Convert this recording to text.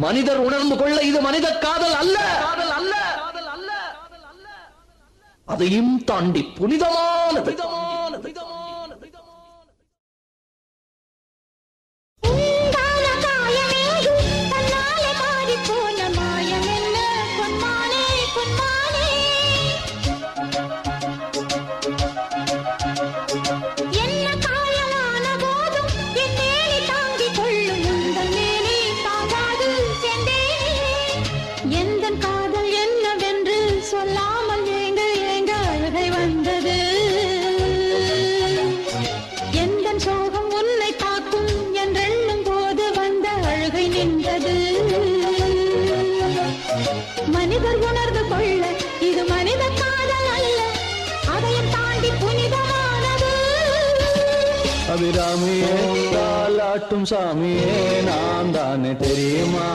மனிதர் உணர்ந்து கொள்ள இது மனித காதல் அல்ல, அதையும் தாண்டி புனிதமானது. சொல்லாமல் ஏங்க ஏங்க அழுகை வந்தது. எந்த சோகம் உன்னை காக்கும் என்றெண்ணும் போது வந்த அழுகை நின்றது. மனிதர் உணர்ந்து கொள்ள இது மனித காதல் அல்ல, அதையும் தாண்டி புனிதமானது. அபிராமியே தாலாட்டும் சாமியே நான் தானே தெரியுமா?